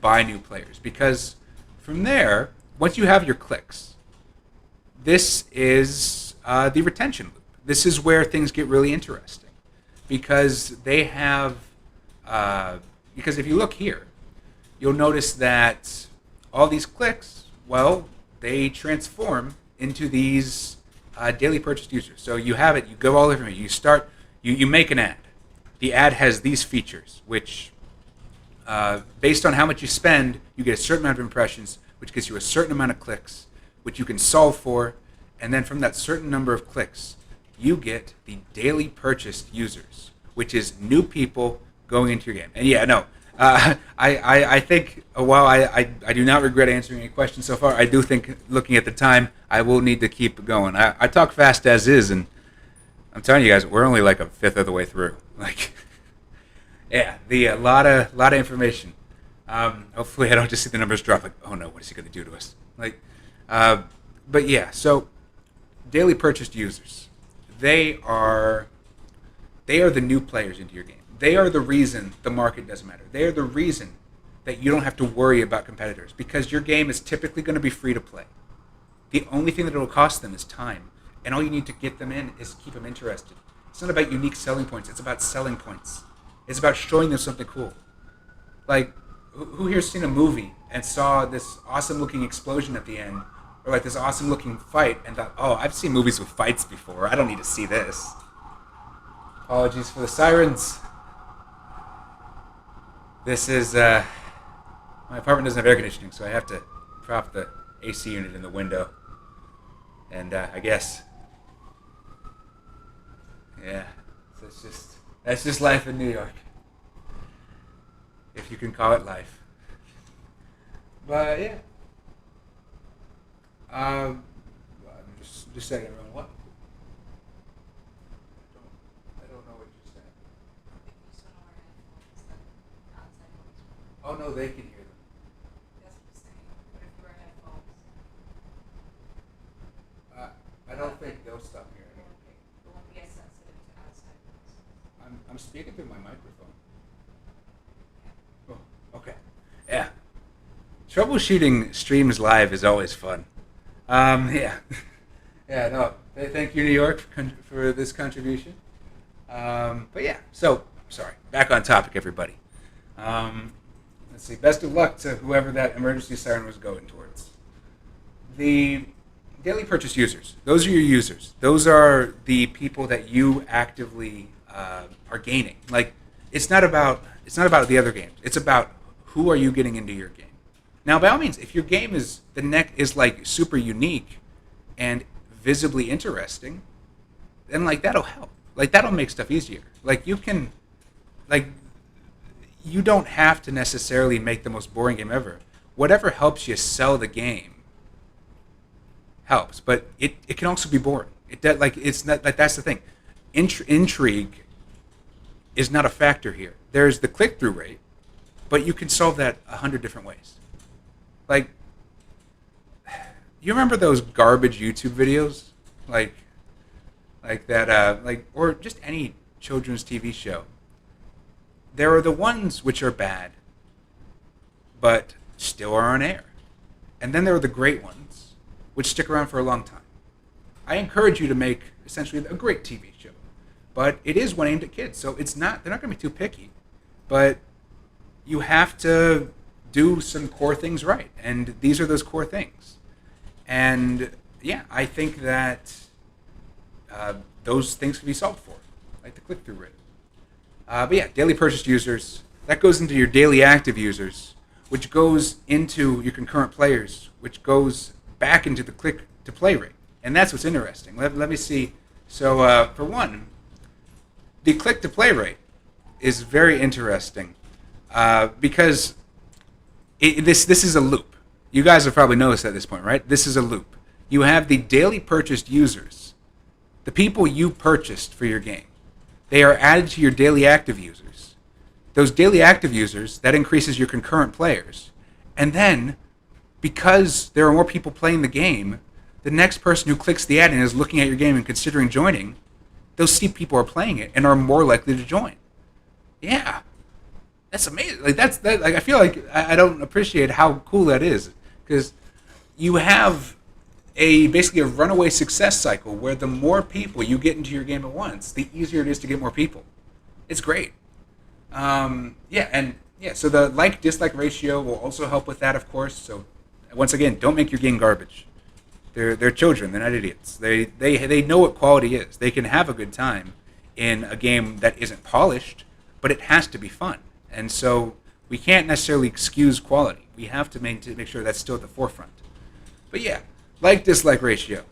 buy new players, because from there, once you have your clicks, this is the retention loop. This is where things get really interesting, because they have because if you look here, you'll notice that all these clicks, well, they transform into these daily purchased users. So you have it, you go all over it, you start, you make an ad. The ad has these features, which based on how much you spend, you get a certain amount of impressions, which gives you a certain amount of clicks, which you can solve for, and then from that certain number of clicks, you get the daily purchased users, which is new people going into your game. And yeah, no, I think while I do not regret answering any questions so far, I do think, looking at the time, I will need to keep going. I talk fast as is, and I'm telling you guys, we're only like a fifth of the way through. Like, yeah, a lot of information. Hopefully, I don't just see the numbers drop. Like, oh no, what is he going to do to us? Like, but yeah, so daily purchased users, they are the new players into your game. They are the reason the market doesn't matter. They are the reason that you don't have to worry about competitors, because your game is typically going to be free to play. The only thing that it will cost them is time, and all you need to get them in is keep them interested. It's not about unique selling points. It's about selling points. It's about showing them something cool. Like, who here's seen a movie and saw this awesome-looking explosion at the end, or like this awesome-looking fight, and thought, oh, I've seen movies with fights before. I don't need to see this. Apologies for the sirens. This is, my apartment doesn't have air conditioning, so I have to prop the AC unit in the window. And I guess, yeah, so that's just life in New York, if you can call it life. But yeah, just saying, everyone, what? I don't know what you said. Oh no, they can hear them. That's what I'm saying. What if we're headphones? I don't think they'll stop hearing it. It won't be as sensitive to outside noises. I'm speaking through my microphone. Oh, okay. Yeah. Troubleshooting streams live is always fun. Yeah. Yeah, no. Thank you, New York, for this contribution. But yeah, so, sorry. Back on topic, everybody. Let's see. Best of luck to whoever that emergency siren was going towards. The daily purchase users. Those are your users. Those are the people that you actively are gaining. Like, it's not about the other games. It's about who are you getting into your game. Now, by all means, if your game is like super unique and visibly interesting, then like that'll help. Like, that'll make stuff easier. Like, you can, like, you don't have to necessarily make the most boring game ever. Whatever helps you sell the game helps, but it can also be boring. It's not like, that's the thing. Intrigue is not a factor here. There's the click-through rate, but you can solve that 100 different ways. Like, you remember those garbage YouTube videos, like that, or just any children's TV show? There are the ones which are bad, but still are on air, and then there are the great ones, which stick around for a long time. I encourage you to make essentially a great TV show, but it is one aimed at kids, so they're not going to be too picky, but you have to do some core things right, and these are those core things. And yeah, I think that those things can be solved for, like the click-through rate. But yeah, daily purchased users, that goes into your daily active users, which goes into your concurrent players, which goes back into the click-to-play rate. And that's what's interesting. Let me see. So for one, the click-to-play rate is very interesting because this is a loop. You guys have probably noticed at this point, right? This is a loop. You have the daily purchased users, the people you purchased for your game. They are added to your daily active users. Those daily active users, that increases your concurrent players. And then, because there are more people playing the game, the next person who clicks the ad and is looking at your game and considering joining, they'll see people are playing it and are more likely to join. Yeah. That's amazing. Like that's that. Like I feel like I don't appreciate how cool that is because you have a basically a runaway success cycle where the more people you get into your game at once, the easier it is to get more people. It's great. Yeah, and yeah, so the like dislike ratio will also help with that, of course. So once again, don't make your game garbage. They're children. They're not idiots. They know what quality is. They can have a good time in a game that isn't polished, but it has to be fun. And so we can't necessarily excuse quality. We have to make sure that's still at the forefront. But yeah, like dislike ratio,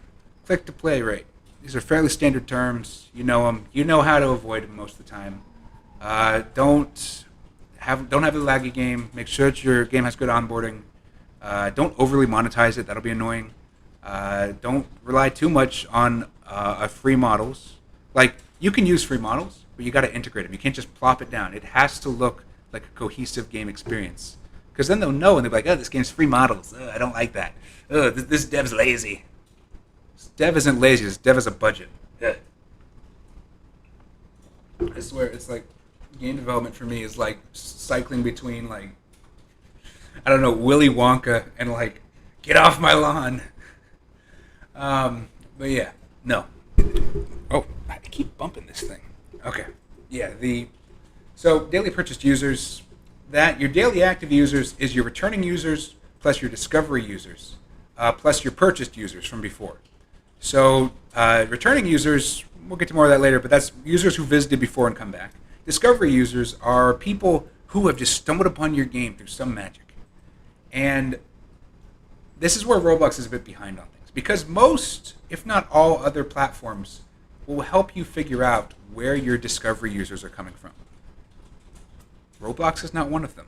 click to play rate. These are fairly standard terms. You know them. You know how to avoid them most of the time. Don't have a laggy game. Make sure that your game has good onboarding. Don't overly monetize it. That'll be annoying. Don't rely too much on free models. Like you can use free models, but you got to integrate them. You can't just plop it down. It has to look like a cohesive game experience. Because then they'll know and they'll be like, "Oh, this game's free models. I don't like that. Oh, this dev's lazy." This dev isn't lazy. This dev has a budget. Yeah. I swear, it's like game development for me is like cycling between like I don't know Willy Wonka and like get off my lawn. But yeah, no. Oh, I keep bumping this thing. Okay, yeah. So daily purchased users. That your daily active users is your returning users plus your discovery users plus your purchased users from before. So returning users, we'll get to more of that later, but that's users who visited before and come back. Discovery users are people who have just stumbled upon your game through some magic. And this is where Roblox is a bit behind on things. Because most, if not all, other platforms will help you figure out where your discovery users are coming from. Roblox is not one of them.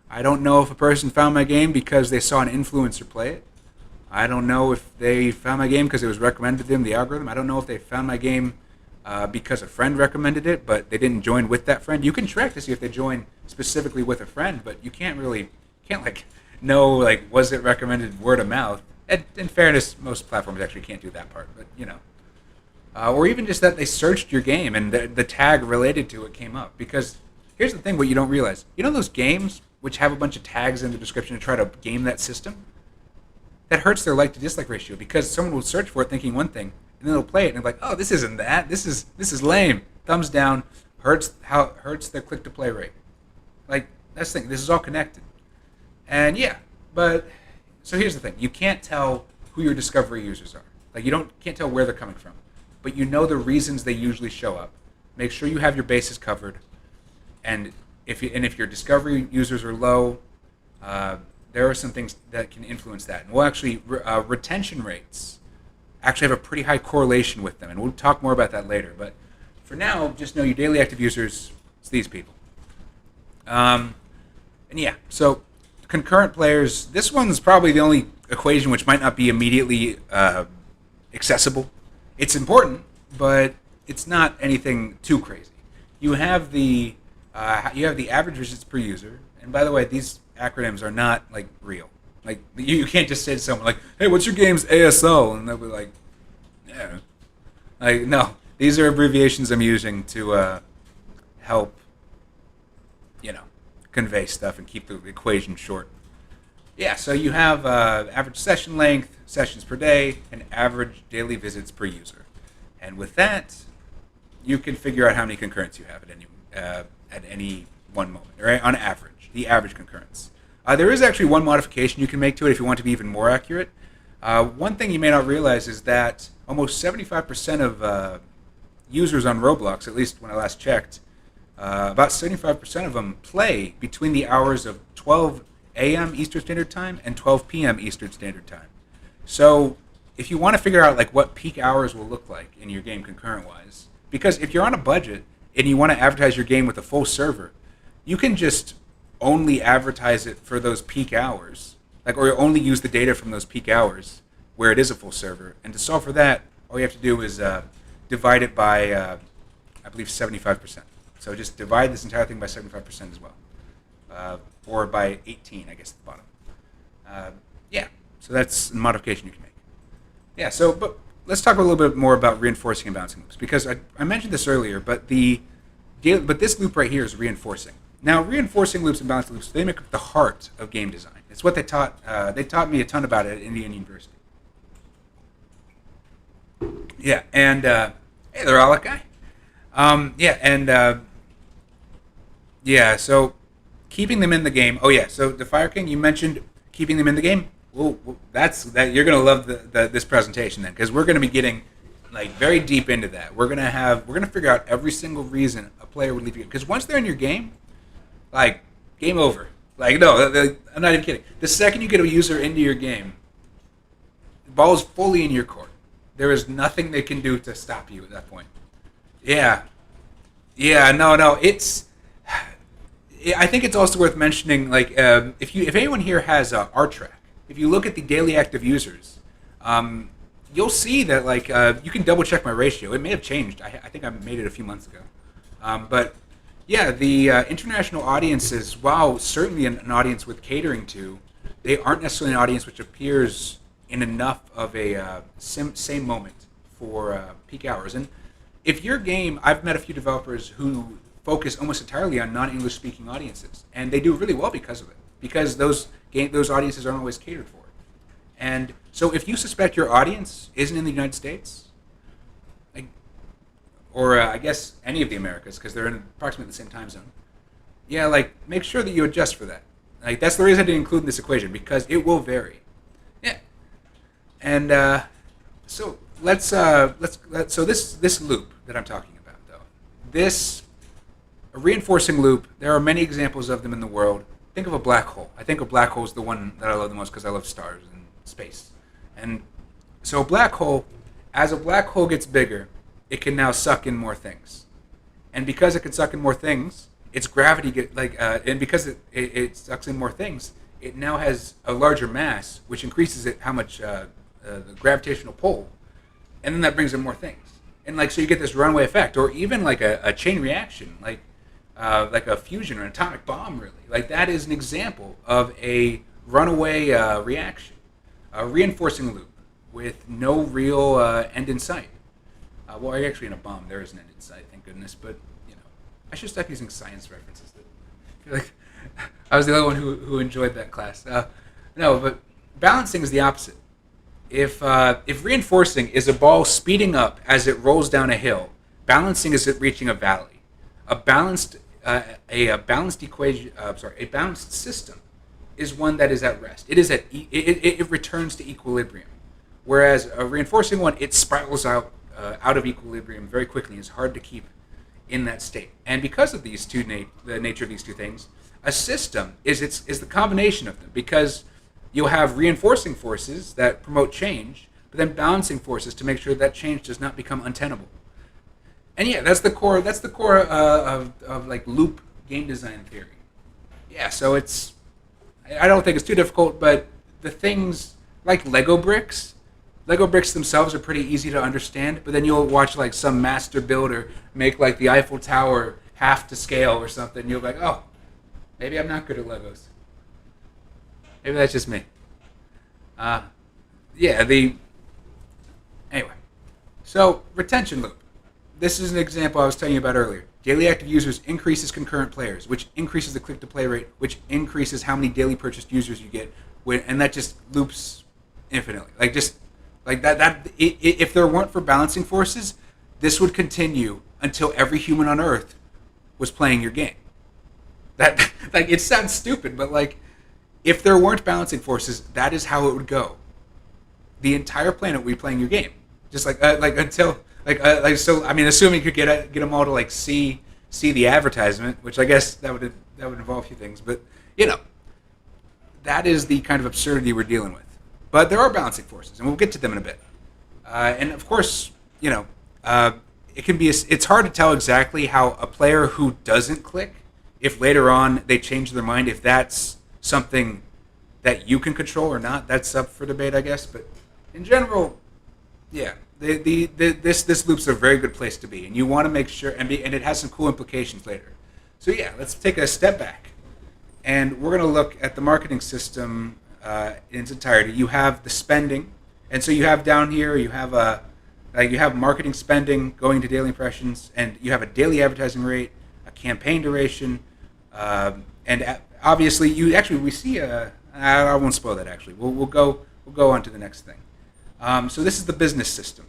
I don't know if a person found my game because they saw an influencer play it. I don't know if they found my game because it was recommended to them, the algorithm. I don't know if they found my game because a friend recommended it, but they didn't join with that friend. You can track to see if they join specifically with a friend, but you can't like know like was it recommended word of mouth. And in fairness, most platforms actually can't do that part, but you know, or even just that they searched your game and the tag related to it came up. Because here's the thing: what you don't realize, you know, those games which have a bunch of tags in the description to try to game that system, that hurts their like to dislike ratio because someone will search for it thinking one thing, and then they'll play it and they're like, "Oh, this isn't that. This is lame." Thumbs down. Hurts their click to play rate. Like that's the thing. This is all connected. And yeah, but so here's the thing: you can't tell who your discovery users are. Like can't tell where they're coming from, but you know the reasons they usually show up. Make sure you have your bases covered, and if your discovery users are low, there are some things that can influence that. And we'll actually retention rates actually have a pretty high correlation with them, and we'll talk more about that later. But for now, just know your daily active users. It's these people. And yeah, so concurrent players. This one's probably the only equation which might not be immediately accessible. It's important, but it's not anything too crazy. You have the average visits per user, and by the way, these acronyms are not like real. Like you can't just say to someone like, "Hey, what's your game's ASL?" and they'll be like, "Yeah." Like no, these are abbreviations I'm using to help, convey stuff and keep the equation short. Yeah, so you have average session length, sessions per day, and average daily visits per user. And with that, you can figure out how many concurrents you have at any one moment, right? On average, the average concurrence. There is actually one modification you can make to it if you want to be even more accurate. One thing you may not realize is that almost 75% of users on Roblox, at least when I last checked, about 75% of them play between the hours of 12 a.m. Eastern Standard Time and 12 p.m. Eastern Standard Time. So if you want to figure out like what peak hours will look like in your game concurrent-wise, because if you're on a budget and you want to advertise your game with a full server, you can just only advertise it for those peak hours, or only use the data from those peak hours where it is a full server. And to solve for that, all you have to do is divide it by, I believe, 75%. So just divide this entire thing by 75% as well, or by 18, I guess, at the bottom. Yeah, so that's a modification you can make. Yeah, but let's talk a little bit more about reinforcing and bouncing loops, because I mentioned this earlier, but this loop right here is reinforcing. Now, reinforcing loops and balancing loops, they make up the heart of game design. It's what they taught. They taught me a ton about it at Indiana University. Yeah, and hey, they're all guy. Yeah, and yeah, so keeping them in the game. Oh yeah, so the Fire King, you mentioned keeping them in the game. Well, that's that. You're gonna love this presentation then, because we're gonna be getting like very deep into that. We're gonna figure out every single reason a player would leave you. Because once they're in your game, like game over. Like no, I'm not even kidding. The second you get a user into your game, the ball is fully in your court. There is nothing they can do to stop you at that point. Yeah, yeah, no, it's. I think it's also worth mentioning, like, if anyone here has R track, if you look at the daily active users, you'll see that like you can double check my ratio. It may have changed. I think I made it a few months ago, but yeah, the international audiences, while certainly an audience with catering to, they aren't necessarily an audience which appears in enough of a same moment for peak hours. And if your game, I've met a few developers who focus almost entirely on non-English speaking audiences, and they do really well because of it, because those audiences aren't always catered for. And so if you suspect your audience isn't in the United States, like, or I guess any of the Americas, because they're in approximately the same time zone, yeah, like make sure that you adjust for that. Like that's the reason I didn't include in this equation, because it will vary. Yeah. And so so this loop that I'm talking about, though, this a reinforcing loop. There are many examples of them in the world. Think of a black hole. I think a black hole is the one that I love the most because I love stars and space. And so a black hole, as a black hole gets bigger, it can now suck in more things. And because it can suck in more things, its gravity and because it sucks in more things, it now has a larger mass, which increases how much the gravitational pull, and then that brings in more things. And like so, you get this runaway effect, or even like a chain reaction, like a fusion or an atomic bomb. Really, like that is an example of a runaway reaction, a reinforcing loop with no real end in sight. Well, actually, in a bomb, there is an end in sight, thank goodness. But I should stop using science references. I feel like I was the only one who enjoyed that class. No, but balancing is the opposite. If reinforcing is a ball speeding up as it rolls down a hill, balancing is it reaching a valley. A balanced equation. A balanced system is one that is at rest. It returns to equilibrium, whereas a reinforcing one, it spirals out of equilibrium very quickly. It's hard to keep in that state. And because of these the nature of these two things, a system is the combination of them, because you'll have reinforcing forces that promote change, but then balancing forces to make sure that change does not become untenable. And yeah, that's the core of like loop game design theory. Yeah, so I don't think it's too difficult, but the things like Lego bricks themselves are pretty easy to understand, but then you'll watch like some master builder make like the Eiffel Tower half to scale or something, and you'll be like, oh, maybe I'm not good at Legos. Maybe that's just me. Anyway. So, retention loop. This is an example I was telling you about earlier. Daily active users increases concurrent players, which increases the click-to-play rate, which increases how many daily purchased users you get, and that just loops infinitely. If there weren't for balancing forces, this would continue until every human on Earth was playing your game. That it sounds stupid, but like, if there weren't balancing forces, that is how it would go. The entire planet would be playing your game, just until so. I mean, assuming you could get them all to like see the advertisement, which I guess that would involve a few things, but that is the kind of absurdity we're dealing with. But there are balancing forces, and we'll get to them in a bit. And of course, it can be. It's hard to tell exactly how a player who doesn't click, if later on they change their mind, if that's something that you can control or not. That's up for debate, I guess. But in general, yeah, this loop's a very good place to be, and you want to make sure, and it has some cool implications later. So yeah, let's take a step back, and we're going to look at the marketing system in its entirety. You have the spending, and so you have down here, you have you have marketing spending going to daily impressions, and you have a daily advertising rate, a campaign duration, Obviously, we see a. I won't spoil that. Actually, we'll go on to the next thing. So this is the business system.